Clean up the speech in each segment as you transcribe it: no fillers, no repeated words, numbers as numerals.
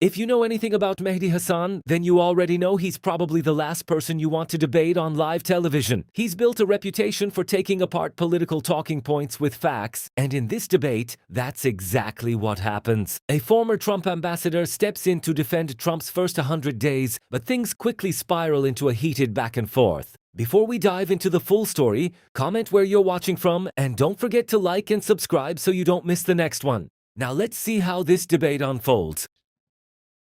If you know anything about Mehdi Hasan, then you already know he's probably the last person you want to debate on live television. He's built a reputation for taking apart political talking points with facts, and in this debate, that's exactly what happens. A former Trump ambassador steps in to defend Trump's first 100 days, but things quickly spiral into a heated back and forth. Before we dive into the full story, comment where you're watching from, and don't forget to like and subscribe so you don't miss the next one. Now let's see how this debate unfolds.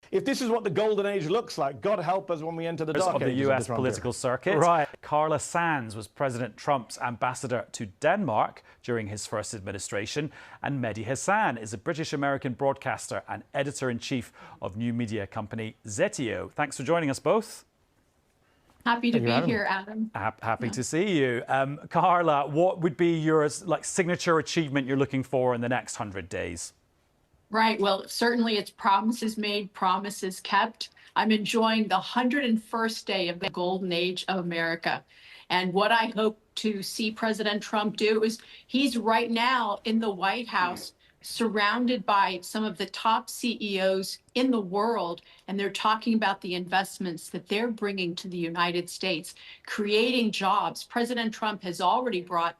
If this is what the golden age looks like, God help us when we enter the dark ages of the U.S. political circuit. Right. Carla Sands was President Trump's ambassador to Denmark during his first administration, and Mehdi Hasan is a British-American broadcaster and editor-in-chief of new media company Zetio. Thanks for joining us both. Happy to be here, Adam. Happy to see you. Carla, what would be your signature achievement you're looking for in the next 100 days? Right. Well, certainly it's promises made, promises kept. I'm enjoying the 101st day of the golden age of America. And what I hope to see President Trump do is he's right now in the White House surrounded by some of the top CEOs in the world, and they're talking about the investments that they're bringing to the United States, creating jobs. President Trump has already brought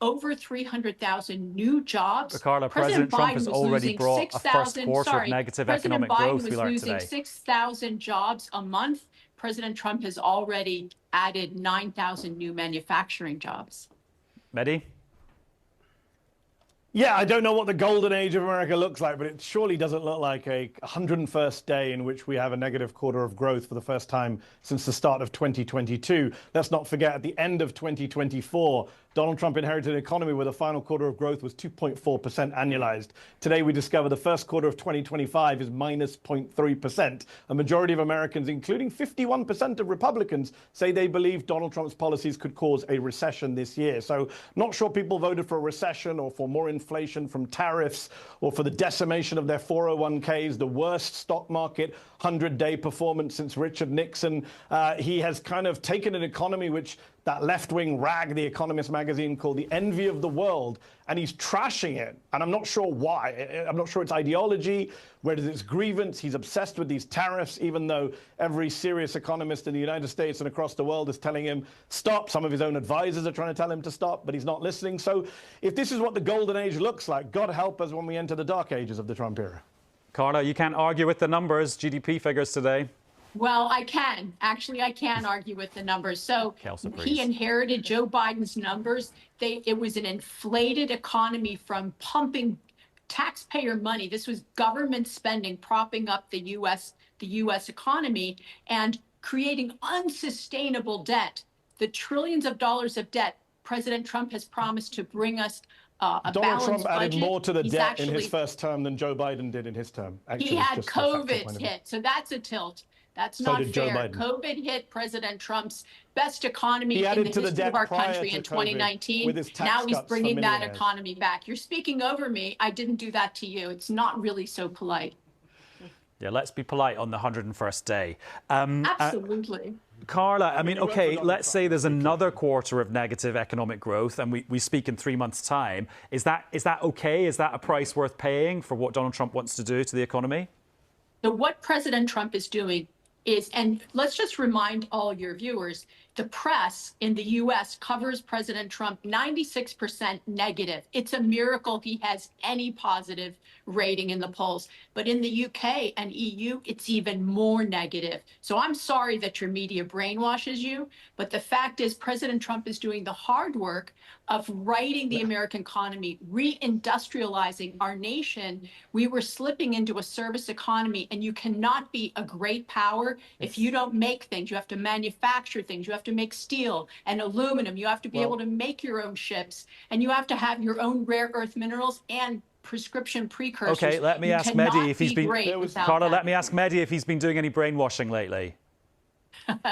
over 300,000 new jobs. Carla, President Trump has already brought a first quarter of negative economic growth, we learned today. President Biden was losing 6,000 jobs a month. President Trump has already added 9,000 new manufacturing jobs. Mehdi? Yeah, I don't know what the golden age of America looks like, but it surely doesn't look like a 101st day in which we have a negative quarter of growth for the first time since the start of 2022. Let's not forget, at the end of 2024, Donald Trump inherited an economy where the final quarter of growth was 2.4% annualized. Today, we discover the first quarter of 2025 is minus 0.3%. A majority of Americans, including 51% of Republicans, say they believe Donald Trump's policies could cause a recession this year. So not sure people voted for a recession or for more inflation from tariffs or for the decimation of their 401ks, the worst stock market 100-day performance since Richard Nixon. He has kind of taken an economy which that left-wing rag, The Economist magazine, called the envy of the world, and he's trashing it. And I'm not sure why. I'm not sure it's ideology, whether it's grievance. He's obsessed with these tariffs, even though every serious economist in the United States and across the world is telling him, stop. Some of his own advisors are trying to tell him to stop, but he's not listening. So if this is what the golden age looks like, God help us when we enter the dark ages of the Trump era. Carla, you can't argue with the numbers, GDP figures today. Well, I can. Actually, I can argue with the numbers. So he inherited Joe Biden's numbers. It was an inflated economy from pumping taxpayer money. This was government spending, propping up the U.S. economy and creating unsustainable debt. The trillions of dollars of debt President Trump has promised to bring us a Donald Trump added budget. more to the debt in his first term than Joe Biden did in his term. Actually, he had COVID hit, so that's a tilt. That's not fair. COVID hit President Trump's best economy in the history of our country in 2019. Now he's bringing that economy back. You're speaking over me. I didn't do that to you. It's not really so polite. Yeah, let's be polite on the 101st day. Absolutely. Carla, I mean, OK, let's say there's another quarter of negative economic growth and we speak in 3 months' time. Is that OK? Is that a price worth paying for what Donald Trump wants to do to the economy? So what President Trump is doing is, and let's just remind all your viewers, the press in the U.S. covers President Trump 96% negative. It's a miracle he has any positive rating in the polls. But in the U.K. and EU, it's even more negative. So I'm sorry that your media brainwashes you, but the fact is President Trump is doing the hard work of righting the American economy, reindustrializing our nation. We were slipping into a service economy, and you cannot be a great power if you don't make things. You have to manufacture things. You have to make steel and aluminum. You have to be able to make your own ships, and you have to have your own rare earth minerals and prescription precursors. OK, let me ask Mehdi if he's been... Carla, let me ask Mehdi if he's been doing any brainwashing lately.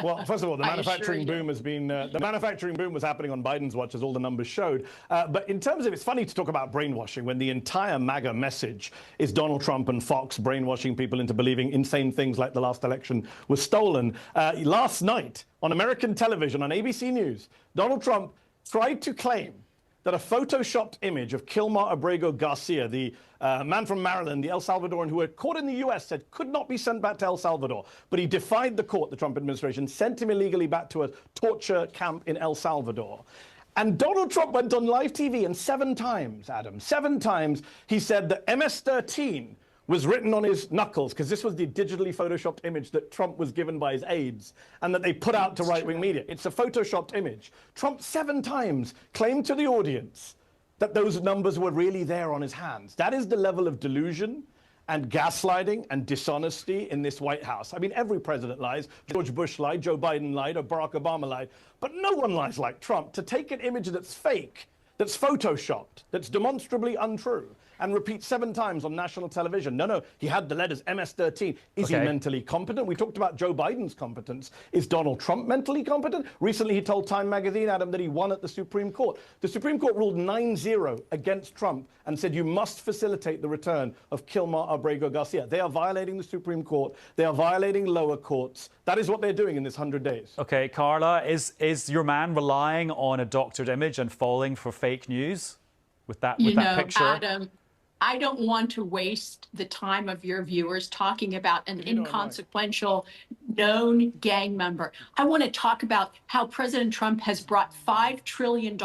Well, first of all, the manufacturing boom has been the manufacturing boom was happening on Biden's watch, as all the numbers showed. But in terms of, it's funny to talk about brainwashing when the entire MAGA message is Donald Trump and Fox brainwashing people into believing insane things like the last election was stolen. Last night on American television on ABC News, Donald Trump tried to claim that a photoshopped image of Kilmar Abrego Garcia, the man from Maryland, the El Salvadoran who had caught in the U.S., said could not be sent back to El Salvador. But he defied the court, the Trump administration, sent him illegally back to a torture camp in El Salvador. And Donald Trump went on live TV and 7 times, Adam, 7 times, he said that MS-13 was written on his knuckles, because this was the digitally photoshopped image that Trump was given by his aides and that they put out to right-wing media. It's a photoshopped image. Trump 7 times claimed to the audience that those numbers were really there on his hands. That is the level of delusion and gaslighting and dishonesty in this White House. I mean, every president lies. George Bush lied, Joe Biden lied, or Barack Obama lied. But no one lies like Trump. To take an image that's fake, that's photoshopped, that's demonstrably untrue, and repeat 7 times on national television. No, he had the letters MS-13. Is he mentally competent? We talked about Joe Biden's competence. Is Donald Trump mentally competent? Recently, he told Time magazine, Adam, that he won at the Supreme Court. The Supreme Court ruled 9-0 against Trump and said you must facilitate the return of Kilmar Abrego Garcia. They are violating the Supreme Court. They are violating lower courts. That is what they're doing in this 100 days. Okay, Carla, is your man relying on a doctored image and falling for fake news with that picture? Adam, I don't want to waste the time of your viewers talking about an inconsequential known gang member. I want to talk about how President Trump has brought $5 trillion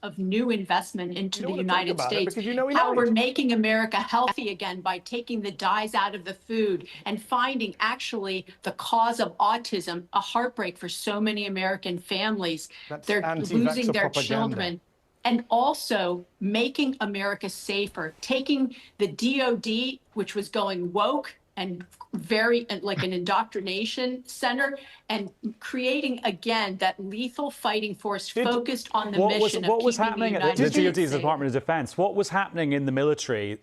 of new investment into the United States, how we're making America healthy again by taking the dyes out of the food and finding actually the cause of autism, a heartbreak for so many American families. They're losing their children. And also making America safer, taking the DOD, which was going woke and very like an indoctrination center, and creating again that lethal fighting force focused on the mission of what was keeping happening the at the United DOD, the Department of Defense? What was happening in the military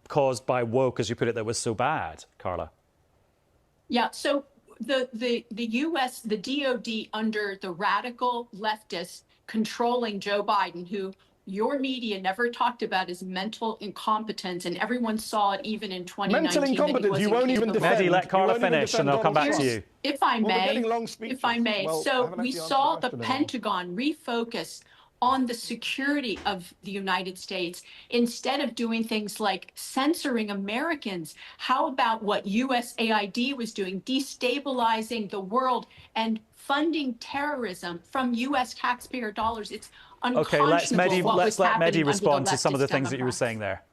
caused by woke, as you put it, that was so bad, Carla? Yeah, so the U.S., the DOD under the radical leftists controlling Joe Biden, who your media never talked about as mental incompetence, and everyone saw it even in 2019. Mental incompetence, you won't even defend. Mehdi, let Carla finish, and I'll come back to you. If I may, so we saw the Pentagon refocus on the security of the United States instead of doing things like censoring Americans. How about what USAID was doing, destabilizing the world and funding terrorism from U.S. taxpayer dollars? It's unconscionable. Okay, let's let Mehdi respond to some of the things that you were saying there.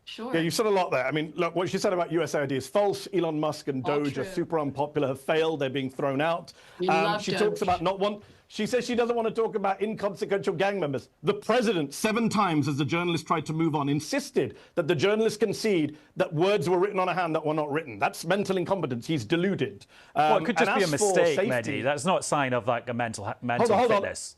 Sure. Yeah, you said a lot there. I mean, look, what she said about USAID is false. Elon Musk and Doge are super unpopular, have failed, they're being thrown out. She talks about she says she doesn't want to talk about inconsequential gang members. The president, 7 times as the journalist tried to move on, insisted that the journalist concede that words were written on a hand that were not written. That's mental incompetence. He's deluded. Well, it could just be a mistake, Mehdi. That's not a sign of like a mental fitness.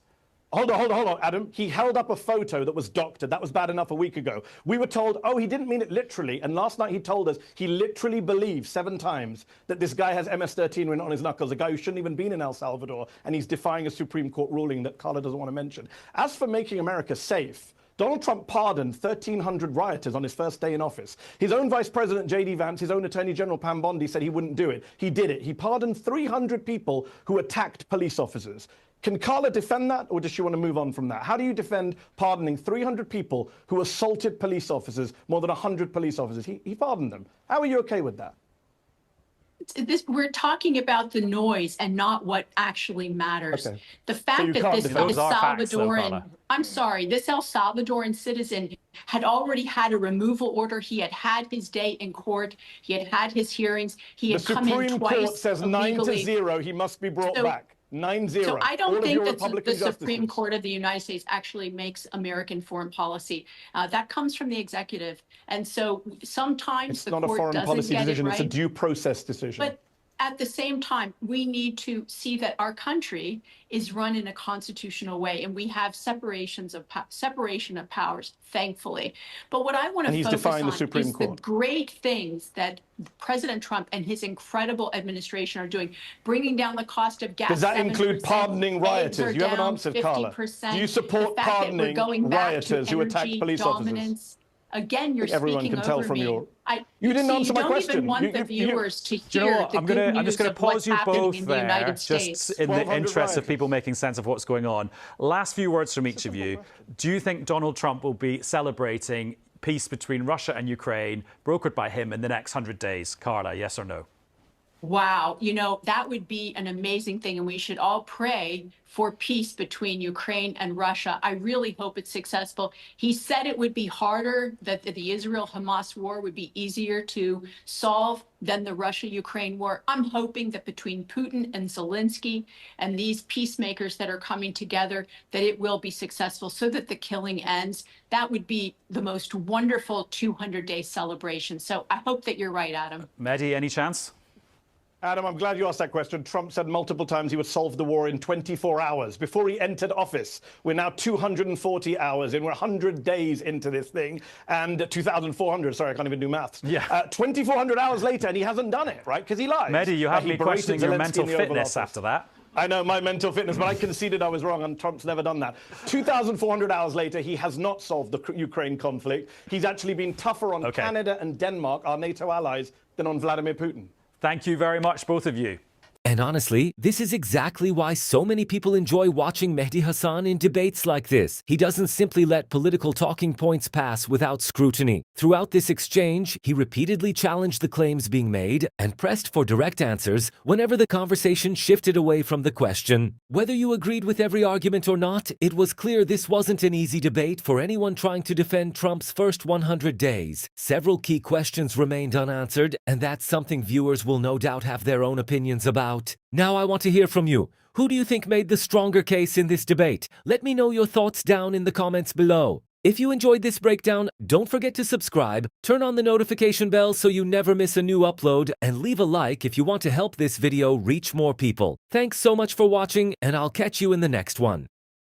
Hold on, Adam. He held up a photo that was doctored. That was bad enough a week ago. We were told, oh, he didn't mean it literally. And last night he told us he literally believes 7 times that this guy has MS-13 written on his knuckles, a guy who shouldn't even been in El Salvador, and he's defying a Supreme Court ruling that Carla doesn't want to mention. As for making America safe, Donald Trump pardoned 1,300 rioters on his first day in office. His own Vice President, J.D. Vance, his own Attorney General, Pam Bondi, said he wouldn't do it. He did it. He pardoned 300 people who attacked police officers. Can Carla defend that, or does she want to move on from that? How do you defend pardoning 300 people who assaulted police officers, more than 100 police officers? He pardoned them. How are you okay with that? We're talking about the noise and not what actually matters. Okay. The fact that this Salvadoran, this El Salvadoran citizen had already had a removal order. He had had his day in court. He had had his hearings. He had come in twice. The Supreme Court says illegally. 9-0. He must be brought back. 9-0. So I don't think that the Supreme Court of the United States actually makes American foreign policy. That comes from the executive. And so sometimes the court doesn't get it right. It's not a foreign policy decision. It's a due process decision. But at the same time, we need to see that our country is run in a constitutional way, and we have separation of powers, thankfully. But what I want to focus on is the great things that President Trump and his incredible administration are doing, bringing down the cost of gas. Does that include pardoning rioters? You haven't answered, Carla. Do you support pardoning rioters who attack police officers? Again, you're speaking over me. You didn't answer my question. You don't even want the viewers to Do you know hear what? the good I'm just going news to of pause what's you happening both in the there, United just States. in the 1,200 interest of riots. people making sense of what's going on. Last few words from each of you. Do you think Donald Trump will be celebrating peace between Russia and Ukraine, brokered by him, in the next 100 days? Carla, yes or no? Wow, that would be an amazing thing, and we should all pray for peace between Ukraine and Russia. I really hope it's successful. He said it would be harder, that the Israel-Hamas war would be easier to solve than the Russia-Ukraine war. I'm hoping that between Putin and Zelensky and these peacemakers that are coming together, that it will be successful so that the killing ends. That would be the most wonderful 200-day celebration. So I hope that you're right, Adam. Mehdi, any chance? Adam, I'm glad you asked that question. Trump said multiple times he would solve the war in 24 hours before he entered office. We're now 240 hours in. We're 100 days into this thing. And 2,400, sorry, I can't even do maths. Yeah. 2,400 hours later, and he hasn't done it, right? Because he lies. Mehdi, you have me questioning your mental fitness after that. I know, my mental fitness, but I conceded I was wrong, and Trump's never done that. 2,400 hours later, he has not solved the Ukraine conflict. He's actually been tougher on Canada and Denmark, our NATO allies, than on Vladimir Putin. Thank you very much, both of you. And honestly, this is exactly why so many people enjoy watching Mehdi Hasan in debates like this. He doesn't simply let political talking points pass without scrutiny. Throughout this exchange, he repeatedly challenged the claims being made and pressed for direct answers whenever the conversation shifted away from the question. Whether you agreed with every argument or not, it was clear this wasn't an easy debate for anyone trying to defend Trump's first 100 days. Several key questions remained unanswered, and that's something viewers will no doubt have their own opinions about. Now I want to hear from you. Who do you think made the stronger case in this debate? Let me know your thoughts down in the comments below. If you enjoyed this breakdown, don't forget to subscribe, turn on the notification bell so you never miss a new upload, and leave a like if you want to help this video reach more people. Thanks so much for watching, and I'll catch you in the next one.